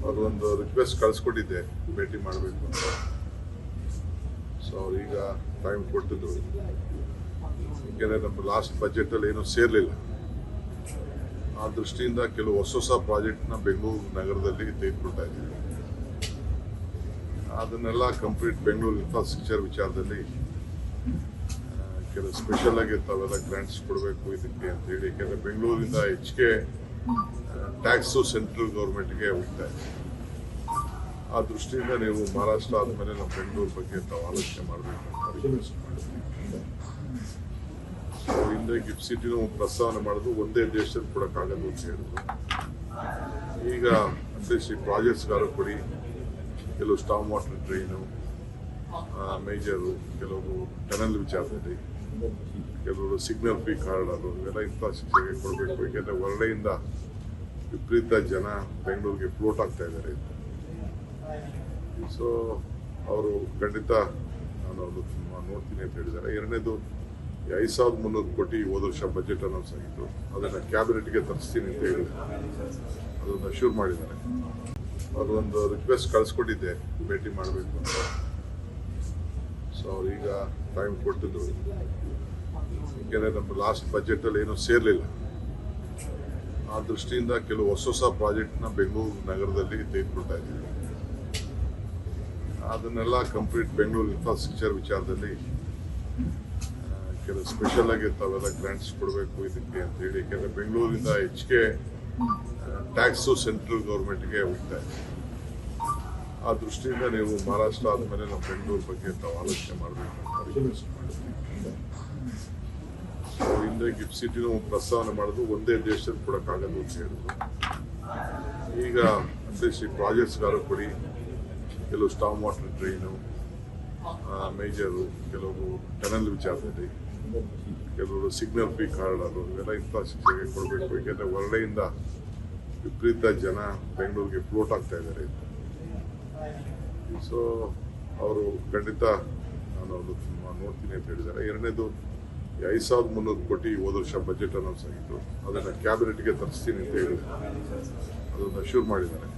ಅದೊಂದು ರಿಕ್ವೆಸ್ಟ್ ಕಳಿಸ್ಕೊಟ್ಟಿದ್ದೆ ಭೇಟಿ ಮಾಡಬೇಕು ಅಂತ. ಸೊ ಅವ್ರೀಗ ಟೈಮ್ ಕೊಟ್ಟಿದ್ದು, ಏಕೆಂದರೆ ನಮ್ಮ ಲಾಸ್ಟ್ ಬಜೆಟಲ್ಲಿ ಏನೂ ಸೇರಲಿಲ್ಲ. ಆ ದೃಷ್ಟಿಯಿಂದ ಕೆಲವು ಹೊಸ ಪ್ರಾಜೆಕ್ಟ್ನ ಬೆಂಗಳೂರು ನಗರದಲ್ಲಿ ತೆಗೆದುಕೊಳ್ತಾ ಇದ್ದೀವಿ. ಅದನ್ನೆಲ್ಲ ಕಂಪ್ಲೀಟ್ ಬೆಂಗಳೂರು ಇನ್ಫ್ರಾಸ್ಟ್ರಕ್ಚರ್ ವಿಚಾರದಲ್ಲಿ ಕೆಲವು ಸ್ಪೆಷಲ್ ಆಗಿ ತಾವೆಲ್ಲ ಗ್ರಾಂಟ್ಸ್ ಕೊಡಬೇಕು ಇದಕ್ಕೆ ಅಂತ ಹೇಳಿ. ಯಾಕೆಂದರೆ ಬೆಂಗಳೂರಿಂದ ಹೆಚ್ಚಿಗೆ ಟ್ಯಾಕ್ಸು ಸೆಂಟ್ರಲ್ ಗೌರ್ಮೆಂಟ್ಗೆ ಹೋಗ್ತಾ ಇದೆ. ಆ ದೃಷ್ಟಿಯಿಂದ ನೀವು ಮಹಾರಾಷ್ಟ್ರ ಆದಮೇಲೆ ನಮ್ಮ ಬೆಂಗಳೂರು ಬಗ್ಗೆ ತಾವು ಆಲೋಚನೆ ಮಾಡಬೇಕು ಅಂತ ರಿಕ್ವೆಸ್ಟ್ ಮಾಡಿದ್ವಿ. ಸೊ ಹಿಂದೆ ಗಿಫ್ಟ್ ಸಿಟಿನೂ ಪ್ರಸ್ತಾವನೆ ಮಾಡೋದು ಒಂದೇ ದೇಶದಲ್ಲಿ ಕೊಡೋಕ್ಕಾಗಲ್ಲ ಅಂತ ಹೇಳಿದ್ರು. ಈಗ ಅಟ್ಲೀಸ್ಟ್ ಈ ಪ್ರಾಜೆಕ್ಟ್ಸ್ಗಾರು ಕೊಡಿ. ಕೆಲವು ಸ್ಟಾಮ್ ವಾಟರ್ ಡ್ರೈನು, ಮೇಜರು, ಕೆಲವು ಟನಲ್ ವಿಚಾರದಲ್ಲಿ, ಕೆಲವರು ಸಿಗ್ನಲ್ ಫ್ರೀ ಕಾರಿಡಾರು, ಇವೆಲ್ಲ ಇನ್ಫ್ರಾಸ್ಟ್ರಕ್ಚರ್ಗೆ ಕೊಡಬೇಕು. ಏಕೆಂದರೆ ಹೊರಡೆಯಿಂದ ವಿಪರೀತ ಜನ ಬೆಂಗಳೂರಿಗೆ ಫ್ಲೋಟ್ ಆಗ್ತಾ ಇದ್ದಾರೆ. ಸೊ ಅವರು ಖಂಡಿತ ನಾನು ಅದು ನೋಡ್ತೀನಿ ಅಂತ ಹೇಳಿದ್ದಾರೆ. ಎರಡನೇದು 5,300 ಕೋಟಿ ಹೋದ ವರ್ಷ ಬಜೆಟ್ ಅನೌನ್ಸ್ ಆಗಿತ್ತು, ಅದನ್ನು ಕ್ಯಾಬಿನೆಟ್ಗೆ ತರಿಸ್ತೀನಿ ಅಂತ ಹೇಳಿ ಅದನ್ನು ಅಶ್ಯೂರ್ ಮಾಡಿದ್ದಾರೆ. ಅದೊಂದು ರಿಕ್ವೆಸ್ಟ್ ಕಳಿಸ್ಕೊಟ್ಟಿದ್ದೆ ಭೇಟಿ ಮಾಡಬೇಕು ಅಂತ. ಸೊ ಅವ್ರೀಗ ಟೈಮ್ ಕೊಟ್ಟಿದ್ದು, ಏಕೆಂದರೆ ನಮ್ಮ ಲಾಸ್ಟ್ ಬಜೆಟಲ್ಲಿ ಏನೂ ಸೇರಲಿಲ್ಲ. ಆ ದೃಷ್ಟಿಯಿಂದ ಕೆಲವು ಹೊಸ ಪ್ರಾಜೆಕ್ಟ್ನ ಬೆಂಗಳೂರು ನಗರದಲ್ಲಿ ತೆಗೆದುಕೊಳ್ತಾ ಇದ್ದೀವಿ. ಅದನ್ನೆಲ್ಲ ಕಂಪ್ಲೀಟ್ ಬೆಂಗಳೂರು ಇನ್ಫ್ರಾಸ್ಟ್ರಕ್ಚರ್ ವಿಚಾರದಲ್ಲಿ ಕೆಲವು ಸ್ಪೆಷಲ್ ಆಗಿ ತಾವೆಲ್ಲ ಗ್ರಾಂಟ್ಸ್ ಕೊಡಬೇಕು ಇದಕ್ಕೆ ಅಂತ ಹೇಳಿ. ಯಾಕೆಂದರೆ ಬೆಂಗಳೂರಿಂದ ಹೆಚ್ಚಿಗೆ ಟ್ಯಾಕ್ಸು ಸೆಂಟ್ರಲ್ ಗೌರ್ಮೆಂಟ್ಗೆ ಹೋಗ್ತಾ ಇದೆ. ಆ ದೃಷ್ಟಿಯಿಂದ ನೀವು ಮಹಾರಾಷ್ಟ್ರ ಆದಮೇಲೆ ನಮ್ಮ ಬೆಂಗಳೂರು ಬಗ್ಗೆ ತಾವು ಆಲೋಚನೆ ಮಾಡಬೇಕು ಅಂತ ರಿಕ್ವೆಸ್ಟ್ ಮಾಡಿದ್ವಿ. ಸೊ ಹಿಂದೆ ಗಿಫ್ಟ್ ಸಿಟಿನೂ ಪ್ರಸ್ತಾವನೆ ಮಾಡೋದು ಒಂದೇ ದೇಶದಲ್ಲಿ ಕೊಡೋಕ್ಕಾಗಲ್ಲ ಅಂತ ಹೇಳಿದ್ರು. ಈಗ ಅಟ್ಲೀಸ್ಟ್ ಈ ಪ್ರಾಜೆಕ್ಟ್ಸ್ಗಾರು ಕೊಡಿ. ಕೆಲವು ಸ್ಟಾಮ್ ವಾಟರ್ ಡ್ರೈನು, ಮೇಜರು, ಕೆಲವು ಟನಲ್ ವಿಚಾರದಲ್ಲಿ, ಕೆಲವರು ಸಿಗ್ನಲ್ ಫ್ರೀ ಕಾರಿಡಾರು, ಇವೆಲ್ಲ ಇನ್ಫ್ರಾಸ್ಟ್ರಕ್ಚರ್ಗೆ ಕೊಡಬೇಕು. ಏಕೆಂದರೆ ಹೊರಡೆಯಿಂದ ವಿಪರೀತ ಜನ ಬೆಂಗಳೂರಿಗೆ ಫ್ಲೋಟ್ ಆಗ್ತಾ ಇದ್ದಾರೆ. ಸೊ ಅವರು ಖಂಡಿತ ನಾನು ಅದು ನೋಡ್ತೀನಿ ಅಂತ ಹೇಳಿದ್ದಾರೆ. ಎರಡನೇದು 5,300 ಕೋಟಿ ಹೋದ ವರ್ಷ ಬಜೆಟ್ ಅನೌನ್ಸ್ ಆಗಿತ್ತು, ಅದನ್ನು ಕ್ಯಾಬಿನೆಟ್ಗೆ ತರಿಸ್ತೀನಿ ಅಂತ ಹೇಳಿ ಅದನ್ನು ಅಶ್ಯೂರ್ ಮಾಡಿದ್ದಾರೆ.